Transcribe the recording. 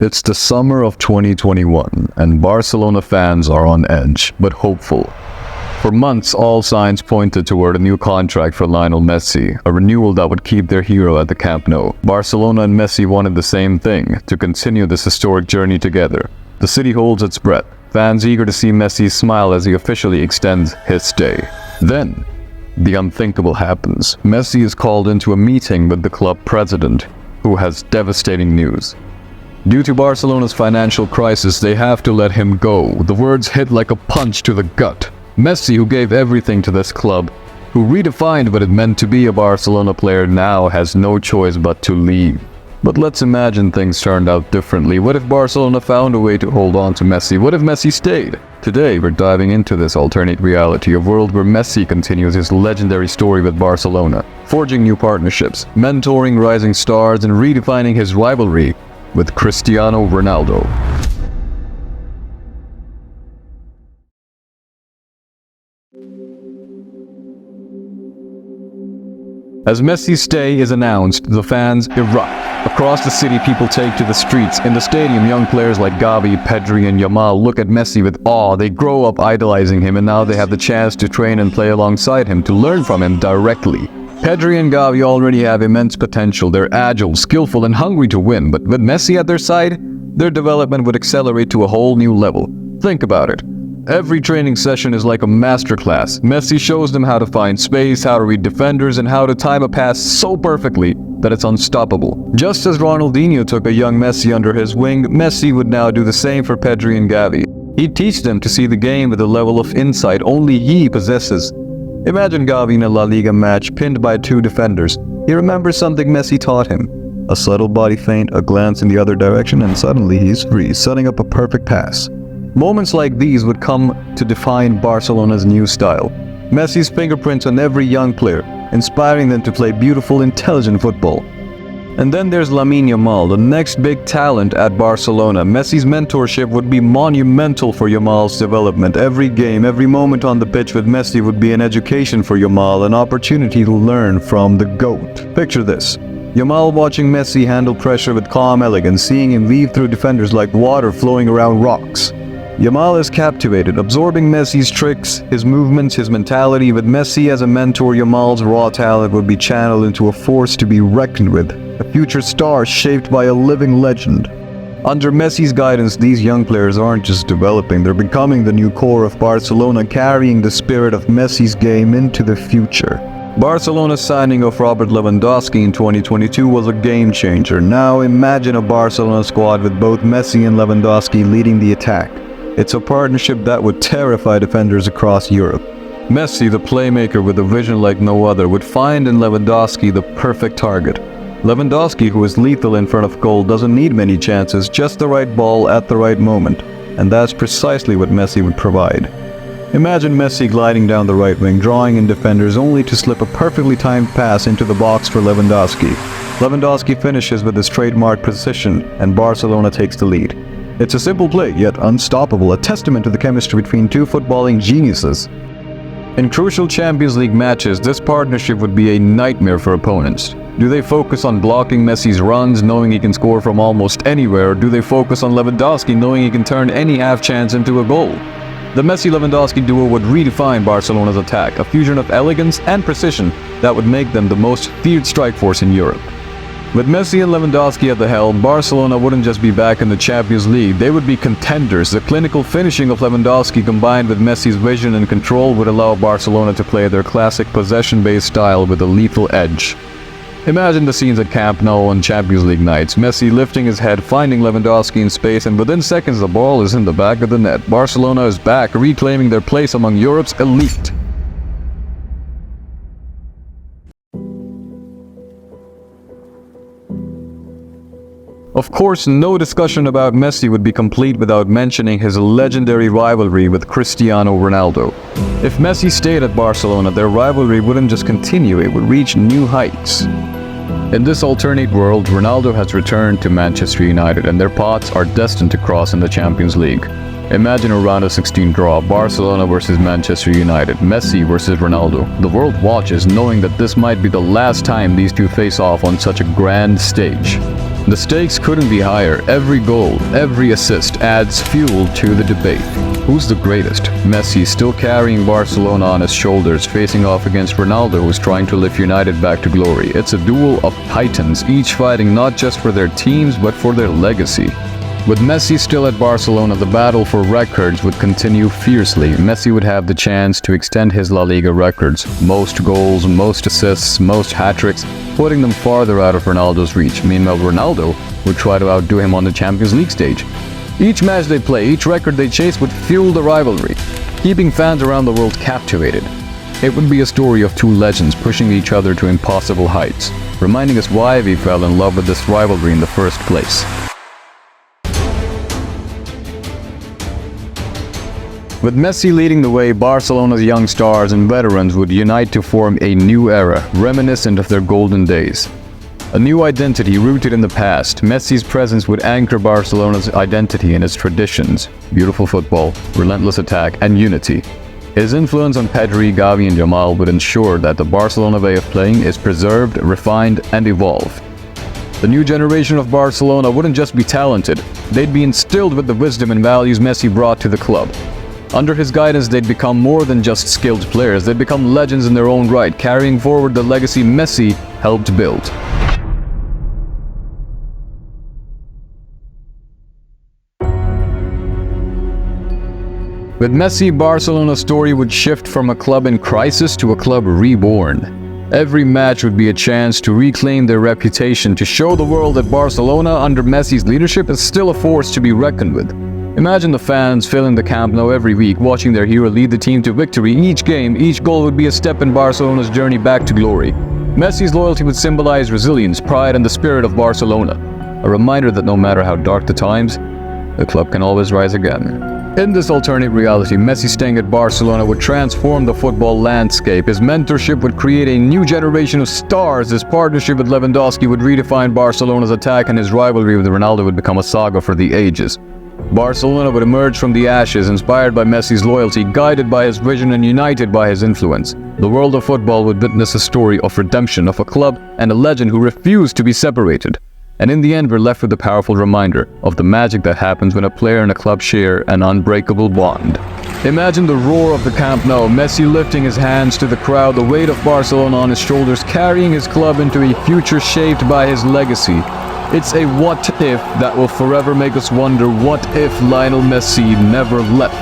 It's the summer of 2021, and Barcelona fans are on edge, but hopeful. For months, all signs pointed toward a new contract for Lionel Messi, a renewal that would keep their hero at the Camp Nou. Barcelona and Messi wanted the same thing, to continue this historic journey together. The city holds its breath, fans eager to see Messi smile as he officially extends his stay. Then, the unthinkable happens. Messi is called into a meeting with the club president, who has devastating news. Due to Barcelona's financial crisis, they have to let him go. The words hit like a punch to the gut. Messi, who gave everything to this club, who redefined what it meant to be a Barcelona player, now has no choice but to leave. But let's imagine things turned out differently. What if Barcelona found a way to hold on to Messi? What if Messi stayed? Today, we're diving into this alternate reality, a world where Messi continues his legendary story with Barcelona, forging new partnerships, mentoring rising stars, and redefining his rivalry with Cristiano Ronaldo. As Messi's stay is announced, the fans erupt. Across the city, people take to the streets. In the stadium, young players like Gavi, Pedri, and Yamal look at Messi with awe. They grow up idolizing him, and now they have the chance to train and play alongside him, to learn from him directly. Pedri and Gavi already have immense potential. They're agile, skillful, and hungry to win, but with Messi at their side, their development would accelerate to a whole new level. Think about it. Every training session is like a masterclass. Messi shows them how to find space, how to read defenders, and how to time a pass so perfectly that it's unstoppable. Just as Ronaldinho took a young Messi under his wing, Messi would now do the same for Pedri and Gavi. He'd teach them to see the game with a level of insight only he possesses. Imagine Gavi in a La Liga match pinned by two defenders. He remembers something Messi taught him. A subtle body feint, a glance in the other direction, and suddenly he's free, setting up a perfect pass. Moments like these would come to define Barcelona's new style. Messi's fingerprints on every young player, inspiring them to play beautiful, intelligent football. And then there's Lamine Yamal, the next big talent at Barcelona. Messi's mentorship would be monumental for Yamal's development. Every game, every moment on the pitch with Messi would be an education for Yamal, an opportunity to learn from the GOAT. Picture this. Yamal watching Messi handle pressure with calm elegance, seeing him weave through defenders like water flowing around rocks. Yamal is captivated, absorbing Messi's tricks, his movements, his mentality. With Messi as a mentor, Yamal's raw talent would be channeled into a force to be reckoned with, a future star shaped by a living legend. Under Messi's guidance, these young players aren't just developing, they're becoming the new core of Barcelona, carrying the spirit of Messi's game into the future. Barcelona's signing of Robert Lewandowski in 2022 was a game changer. Now imagine a Barcelona squad with both Messi and Lewandowski leading the attack. It's a partnership that would terrify defenders across Europe. Messi, the playmaker with a vision like no other, would find in Lewandowski the perfect target. Lewandowski, who is lethal in front of goal, doesn't need many chances, just the right ball at the right moment. And that's precisely what Messi would provide. Imagine Messi gliding down the right wing, drawing in defenders, only to slip a perfectly timed pass into the box for Lewandowski. Lewandowski finishes with his trademark precision, and Barcelona takes the lead. It's a simple play, yet unstoppable, a testament to the chemistry between two footballing geniuses. In crucial Champions League matches, this partnership would be a nightmare for opponents. Do they focus on blocking Messi's runs, knowing he can score from almost anywhere, or do they focus on Lewandowski, knowing he can turn any half chance into a goal? The Messi-Lewandowski duo would redefine Barcelona's attack, a fusion of elegance and precision that would make them the most feared strike force in Europe. With Messi and Lewandowski at the helm, Barcelona wouldn't just be back in the Champions League, they would be contenders. The clinical finishing of Lewandowski combined with Messi's vision and control would allow Barcelona to play their classic possession-based style with a lethal edge. Imagine the scenes at Camp Nou on Champions League nights. Messi lifting his head, finding Lewandowski in space, and within seconds the ball is in the back of the net. Barcelona is back, reclaiming their place among Europe's elite. Of course, no discussion about Messi would be complete without mentioning his legendary rivalry with Cristiano Ronaldo. If Messi stayed at Barcelona, their rivalry wouldn't just continue, it would reach new heights. In this alternate world, Ronaldo has returned to Manchester United, and their paths are destined to cross in the Champions League. Imagine a round of 16 draw, Barcelona versus Manchester United, Messi versus Ronaldo. The world watches, knowing that this might be the last time these two face off on such a grand stage. The stakes couldn't be higher. Every goal, every assist adds fuel to the debate. Who's the greatest? Messi, still carrying Barcelona on his shoulders, facing off against Ronaldo, who's trying to lift United back to glory. It's a duel of titans, each fighting not just for their teams, but for their legacy. With Messi still at Barcelona, the battle for records would continue fiercely. Messi would have the chance to extend his La Liga records. Most goals, most assists, most hat-tricks, putting them farther out of Ronaldo's reach. Meanwhile, Ronaldo would try to outdo him on the Champions League stage. Each match they play, each record they chase would fuel the rivalry, keeping fans around the world captivated. It would be a story of two legends pushing each other to impossible heights, reminding us why we fell in love with this rivalry in the first place. With Messi leading the way, Barcelona's young stars and veterans would unite to form a new era, reminiscent of their golden days. A new identity rooted in the past. Messi's presence would anchor Barcelona's identity and its traditions: beautiful football, relentless attack, and unity. His influence on Pedri, Gavi, and Yamal would ensure that the Barcelona way of playing is preserved, refined, and evolved. The new generation of Barcelona wouldn't just be talented, they'd be instilled with the wisdom and values Messi brought to the club. Under his guidance, they'd become more than just skilled players. They'd become legends in their own right, carrying forward the legacy Messi helped build. With Messi, Barcelona's story would shift from a club in crisis to a club reborn. Every match would be a chance to reclaim their reputation, to show the world that Barcelona, under Messi's leadership, is still a force to be reckoned with. Imagine the fans filling the Camp Nou every week, watching their hero lead the team to victory. Each game, each goal would be a step in Barcelona's journey back to glory. Messi's loyalty would symbolize resilience, pride, and the spirit of Barcelona. A reminder that no matter how dark the times, the club can always rise again. In this alternate reality, Messi staying at Barcelona would transform the football landscape. His mentorship would create a new generation of stars. His partnership with Lewandowski would redefine Barcelona's attack, and his rivalry with Ronaldo would become a saga for the ages. Barcelona would emerge from the ashes, inspired by Messi's loyalty, guided by his vision, and united by his influence. The world of football would witness a story of redemption, of a club and a legend who refused to be separated. And in the end, we're left with a powerful reminder of the magic that happens when a player and a club share an unbreakable bond. Imagine the roar of the Camp Nou, Messi lifting his hands to the crowd, the weight of Barcelona on his shoulders, carrying his club into a future shaped by his legacy. It's a what if that will forever make us wonder, what if Lionel Messi never left?